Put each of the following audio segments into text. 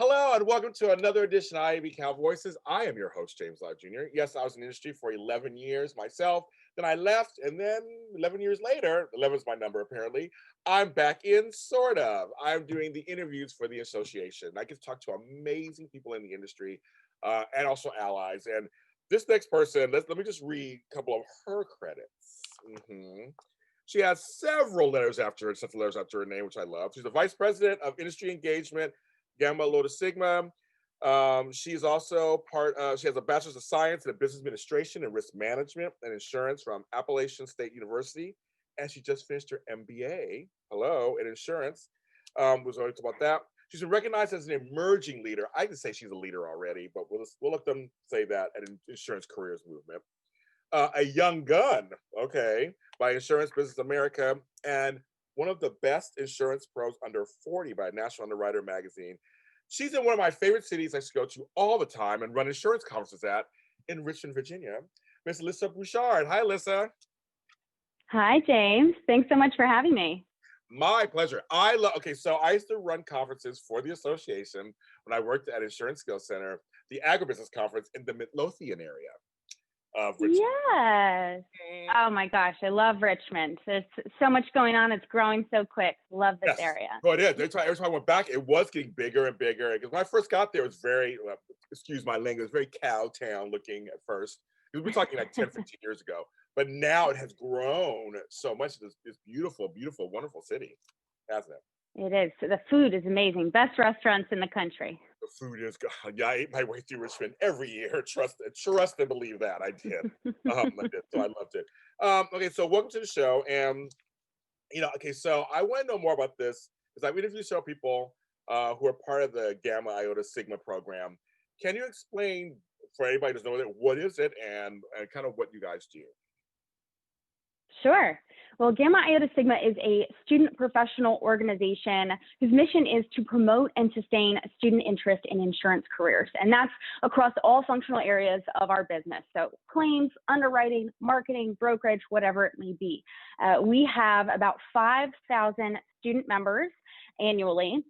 Hello and welcome to another edition of IIABCAL Voices. I am your host, James Lott Jr. Yes, I was in the industry for 11 years myself. Then I left, and then 11 years later, 11 is my number apparently, I'm back in, sort of. I'm doing the interviews for the association. I get to talk to amazing people in the industry and also allies. And this next person, let me just read a couple of her credits. She has several letters after her, except letters after her name, which I love. She's the Vice President of Industry Engagement, Gamma Iota Sigma. She's also she has a Bachelor's of Science in Business Administration and Risk Management and Insurance from Appalachian State University. And she just finished her MBA, in insurance. Was always about that. She's been recognized as an emerging leader. I can say she's a leader already, but we'll let them say that at Insurance Careers Movement. A young gun, by Insurance Business America, and one of the best insurance pros under 40 by National Underwriter magazine. She's in one of my favorite cities I go to all the time and run insurance conferences at in Richmond, Virginia. Miss Alyssa Bouchard. Hi, Alyssa. Hi, James. Thanks so much for having me. My pleasure. So I used to run conferences for the association when I worked at Insurance Skills Center, the agribusiness conference in the Midlothian area of Richmond. Yes. Oh my gosh, I love Richmond. There's so much going on. It's growing so quick. Love this area. Oh, it is. Every time I went back, it was getting bigger and bigger. Because when I first got there, it was very, excuse my language, it was very cow town looking at first. We're talking like 10, 15 years ago. But now it has grown so much. It's beautiful, beautiful, wonderful city, hasn't it? It is. The food is amazing. Best restaurants in the country. The food is good. Yeah, I ate my way through Richmond every year. Trust and believe that. I did. So I loved it. So welcome to the show. And, so I want to know more about this because I've interviewed several people who are part of the Gamma Iota Sigma program. Can you explain for anybody who doesn't know what is it and kind of what you guys do? Sure. Well, Gamma Iota Sigma is a student professional organization whose mission is to promote and sustain student interest in insurance careers. And that's across all functional areas of our business. So claims, underwriting, marketing, brokerage, whatever it may be. We have about 5,000 student members annually,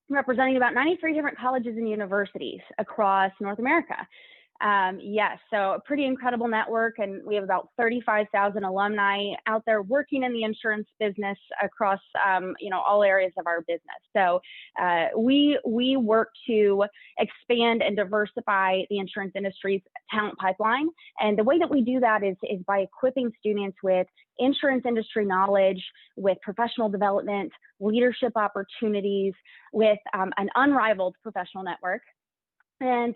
representing about 93 different colleges and universities across North America. Yes, so a pretty incredible network, and we have about 35,000 alumni out there working in the insurance business across, all areas of our business. So we work to expand and diversify the insurance industry's talent pipeline, and the way that we do that is by equipping students with insurance industry knowledge, with professional development, leadership opportunities, with an unrivaled professional network. And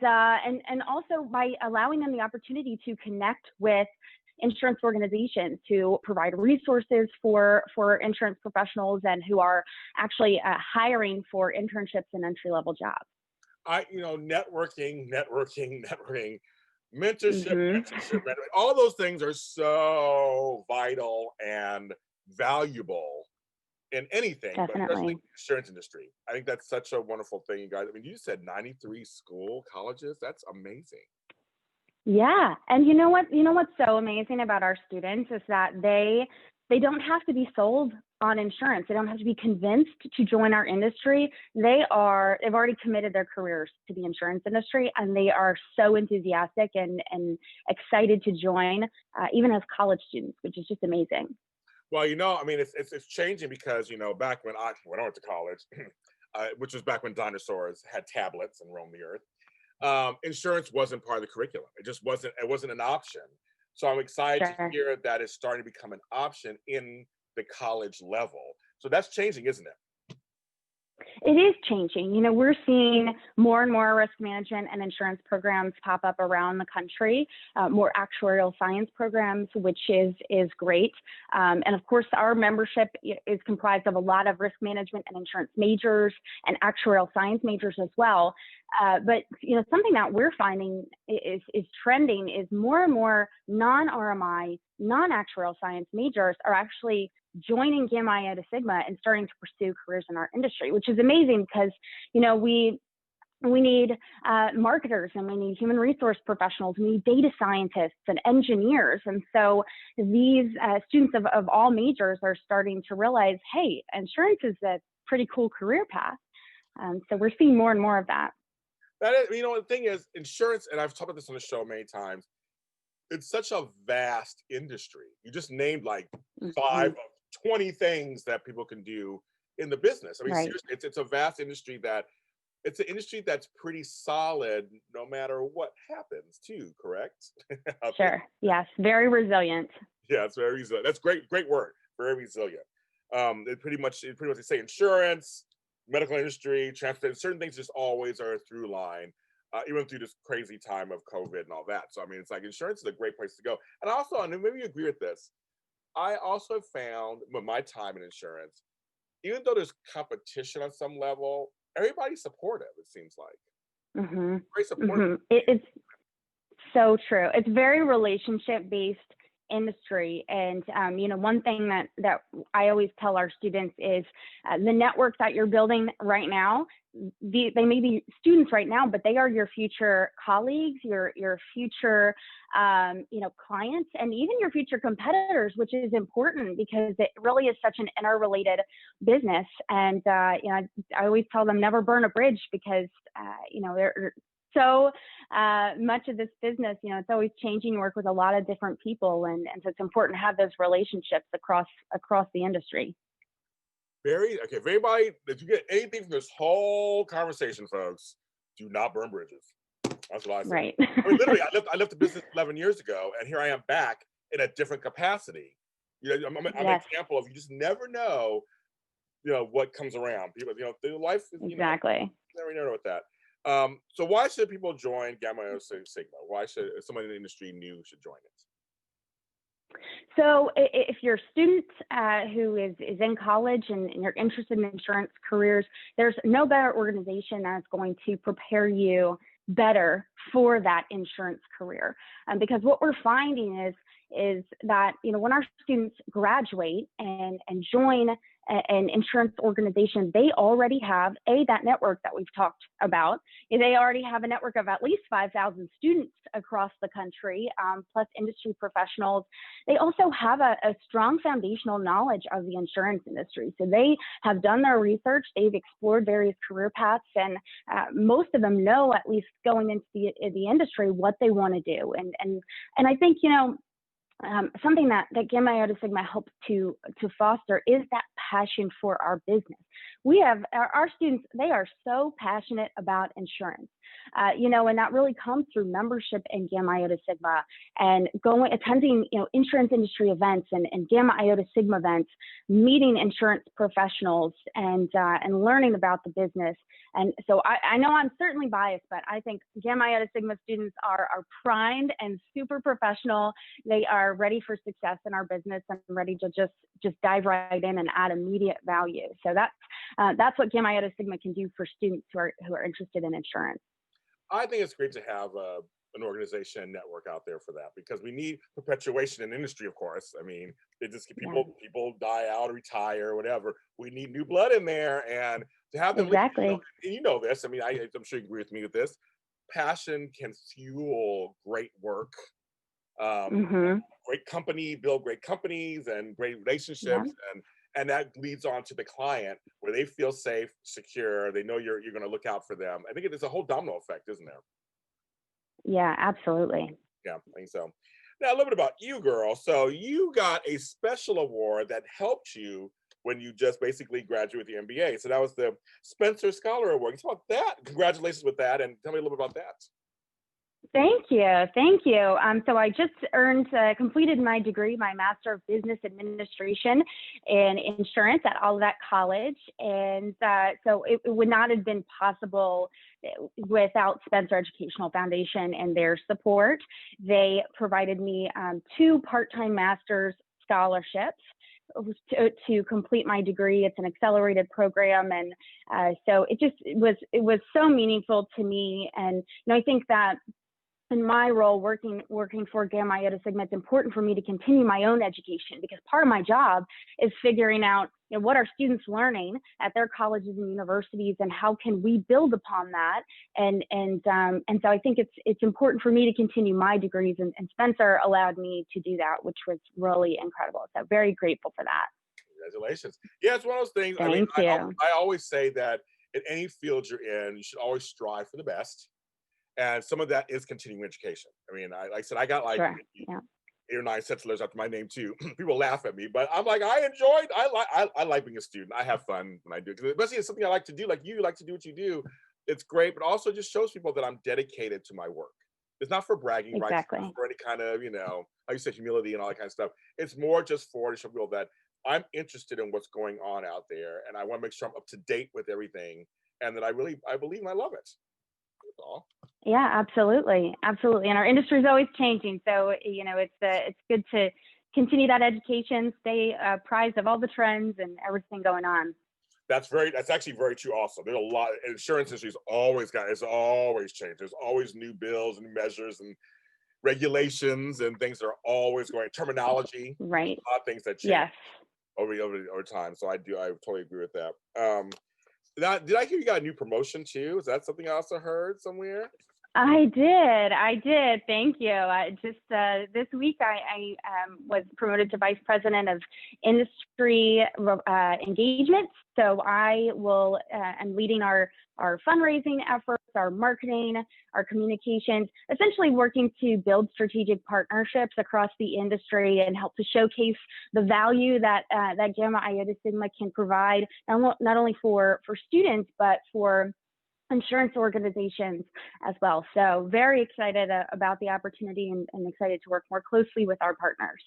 also by allowing them the opportunity to connect with insurance organizations to provide resources for insurance professionals and who are actually hiring for internships and entry-level jobs. Networking, mentorship, all those things are so vital and valuable in anything, Definitely. But especially in the insurance industry. I think that's such a wonderful thing, you guys. I mean, you said 93 colleges. That's amazing. Yeah. And you know what's so amazing about our students is that they don't have to be sold on insurance. They don't have to be convinced to join our industry. They've already committed their careers to the insurance industry, and they are so enthusiastic and excited to join, even as college students, which is just amazing. Well, it's changing because, back when I went to college, which was back when dinosaurs had tablets and roamed the earth, insurance wasn't part of the curriculum. It wasn't an option. So I'm excited to hear that it's starting to become an option in the college level. So that's changing, isn't it? It is changing. We're seeing more and more risk management and insurance programs pop up around the country, more actuarial science programs, which is great. And of course, our membership is comprised of a lot of risk management and insurance majors and actuarial science majors as well. But something that we're finding is trending is more and more non-RMI, non-actuarial science majors are actually joining Gamma Iota Sigma and starting to pursue careers in our industry, which is amazing because, we need marketers and we need human resource professionals, we need data scientists and engineers. And so these students of all majors are starting to realize, hey, insurance is a pretty cool career path. So we're seeing more and more of that. That is, the thing is, insurance, and I've talked about this on the show many times. It's such a vast industry. You just named like five Mhm. of 20 things that people can do in the business. I mean, Right. seriously, it's a vast industry that it's an industry that's pretty solid no matter what happens, too. Correct? Out there. Sure. Yes. Very resilient. Yeah, it's very resilient. That's great. Great word. Very resilient. It pretty much they say insurance, medical industry, transportation, certain things just always are a through line, even through this crazy time of COVID and all that. So I mean, it's like insurance is a great place to go. And also, and maybe you agree with this. I also found with my time in insurance, even though there's competition on some level, everybody's supportive. It seems like Mhm. very supportive. Mhm. It's so true. It's very relationship based industry. And, one thing that I always tell our students is the network that you're building right now, they may be students right now, but they are your future colleagues, your future, clients, and even your future competitors, which is important because it really is such an interrelated business. And, I always tell them never burn a bridge because, they're so much of this business, it's always changing. You work with a lot of different people, and so it's important to have those relationships across the industry. Very okay. If anybody, if you get anything from this whole conversation, folks, do not burn bridges. That's what I say. Right. I mean, literally, I left the business 11 years ago, and here I am back in a different capacity. I'm an Yes, example of you just never know, what comes around. People, the life is, exactly. never know with that. So why should people join Gamma Iota Sigma? Why should if somebody in the industry new should join it? So if you're a student who is in college and you're interested in insurance careers, there's no better organization that's going to prepare you better for that insurance career. Because what we're finding is that when our students graduate and join an insurance organization, they already have that network that we've talked about. They already have a network of at least 5,000 students across the country, plus industry professionals. They also have a strong foundational knowledge of the insurance industry. So they have done their research, they've explored various career paths, and most of them know, at least going into the industry, what they want to do. And I think, something that Gamma Iota Sigma helps to foster is that passion for our business. We have our students; they are so passionate about insurance, and that really comes through membership in Gamma Iota Sigma and attending, insurance industry events and Gamma Iota Sigma events, meeting insurance professionals, and learning about the business. And so I know I'm certainly biased, but I think Gamma Iota Sigma students are primed and super professional. They are ready for success in our business and ready to just dive right in and add immediate value. So that's what Gamma Iota Sigma can do for students who are interested in insurance. I think it's great to have an organization and network out there for that because we need perpetuation in industry, of course. I mean, it just Yeah, people die out, retire, whatever. We need new blood in there, and to have them, exactly. and you know this. I mean, I'm sure you agree with me with this. Passion can fuel great work. Um, Mhm. Great company build great companies and great Yeah. relationships, and that leads on to the client where they feel safe, secure. They know you're going to look out for them. I think it's a whole domino effect, isn't there? Yeah, absolutely. Yeah, I think so. Now, a little bit about you, girl. So, you got a special award that helped you when you just basically graduated with the MBA. So, that was the Spencer Scholar Award. Talk about that. Congratulations with that. And tell me a little bit about that. Thank you. Thank you. So I just completed my degree, my Master of Business Administration in Insurance at Olivet College. And so it would not have been possible without Spencer Educational Foundation and their support. They provided me two part-time master's scholarships to complete my degree. It's an accelerated program, and so it was so meaningful to me. And I think that in my role working for Gamma Iota Sigma, it's important for me to continue my own education because part of my job is figuring out what are students learning at their colleges and universities and how can we build upon that. And so I think it's important for me to continue my degrees, and Spencer allowed me to do that, which was really incredible. So very grateful for that. Congratulations. Yeah, it's one of those things. I mean, Thank you. I always say that in any field you're in, you should always strive for the best. And some of that is continuing education. I mean, like I said, I got like Sure. Yeah. 8 or 9 settlers after my name too. People laugh at me, but I'm like, I like being a student. I have fun when I do, because especially it's something I like to do. Like you like to do what you do. It's great, but also just shows people that I'm dedicated to my work. It's not for bragging rights, it's not Exactly. for any kind of, like you said, humility and all that kind of stuff. It's more just for to show people that I'm interested in what's going on out there, and I want to make sure I'm up to date with everything, and that I believe and I love it. That's all. Yeah, absolutely, absolutely. And our industry is always changing, so it's good to continue that education, stay apprised of all the trends and everything going on. That's actually very true also. There's a lot, insurance industry's always it's always changed. There's always new bills and measures and regulations and things that are always going, terminology, Right. a lot of things that change Yes. over time. So I totally agree with that. Now, did I hear you got a new promotion too? Is that something I also heard somewhere? I did. I did. Thank you. Just this week, I was promoted to Vice President of Industry Engagement. So I will, I'm leading our fundraising efforts, our marketing, our communications, essentially working to build strategic partnerships across the industry and help to showcase the value that that Gamma Iota Sigma can provide, not only for students, but for insurance organizations as well. So very excited about the opportunity and excited to work more closely with our partners.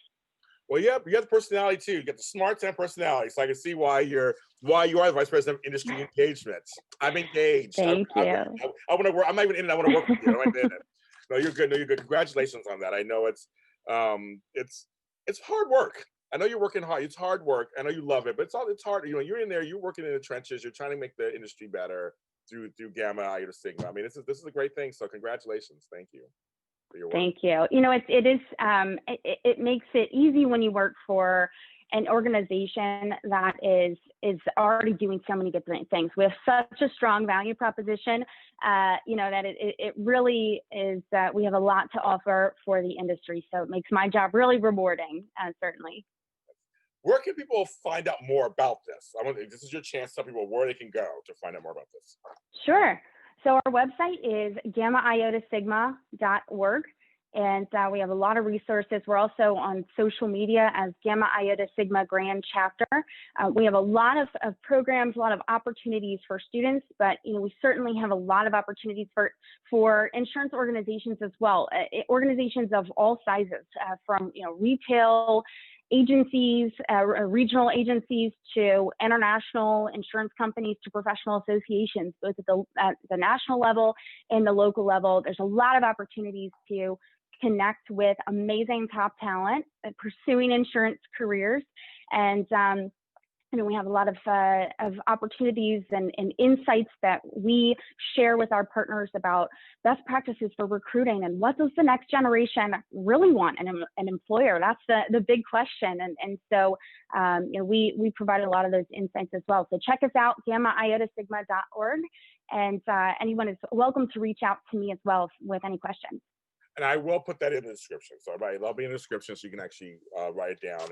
Well, yeah, you have the personality too. You get the smarts and personality, so I can see why you are the vice president of industry engagement. I'm engaged. Thank you. I want to work. I'm not even in it. I want to work with you. I'm not in it. No, you're good. No, you're good. Congratulations on that. I know it's hard work. I know you're working hard. It's hard work. I know you love it, but it's hard. You're in there. You're working in the trenches. You're trying to make the industry better through Gamma Iota Sigma. I mean, this is a great thing. So congratulations. Thank you for your work. Thank you. It makes it easy when you work for an organization that is already doing so many different things. We have such a strong value proposition, that it really is. We have a lot to offer for the industry, so it makes my job really rewarding. Certainly. Where can people find out more about this? This is your chance to tell people where they can go to find out more about this. Sure. So our website is gammaiota.sigma.org, and we have a lot of resources. We're also on social media as Gamma Iota Sigma Grand Chapter. We have a lot of programs, a lot of opportunities for students, but we certainly have a lot of opportunities for insurance organizations as well. Organizations of all sizes, from retail agencies, regional agencies, to international insurance companies, to professional associations, both at the national level and the local level. There's a lot of opportunities to connect with amazing top talent pursuing insurance careers. And we have a lot of opportunities and insights that we share with our partners about best practices for recruiting and what does the next generation really want in an employer. That's the big question. And so we provide a lot of those insights as well. So check us out, gammaiota.sigma.org, and anyone is welcome to reach out to me as well with any questions. And I will put that in the description. So that'll be in the description, so you can actually write it down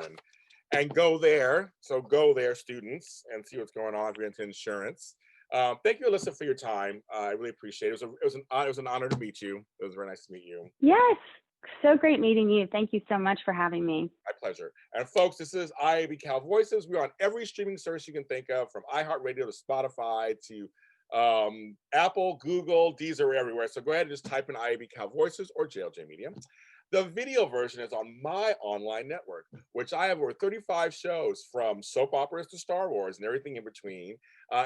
and go there. So go there, students, and see what's going on if you're into insurance. Thank you, Alyssa, for your time. I really appreciate it. It was an honor to meet you. It was very nice to meet you. Yes, so great meeting you. Thank you so much for having me. My pleasure. And folks, this is IIABCAL Voices. We're on every streaming service you can think of, from iHeartRadio to Spotify to Apple, Google. These are everywhere. So go ahead and just type in IIABCAL Voices or JLJ Media. The video version is on my online network, which I have over 35 shows, from soap operas to Star Wars and everything in between,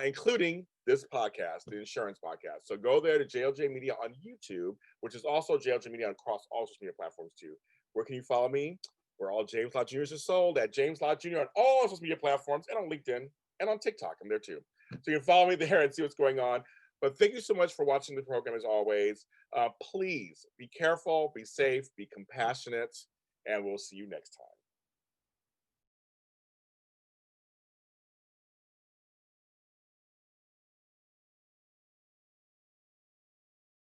including this podcast, the insurance podcast. So go there to JLJ Media on YouTube, which is also JLJ Media across all social media platforms too. Where can you follow me? We're all James Lott Jr.'s is sold at James Lott Jr. on all social media platforms, and on LinkedIn and on TikTok. I'm there too. So you can follow me there and see what's going on. But thank you so much for watching the program as always. Please be careful, be safe, be compassionate, and we'll see you next time.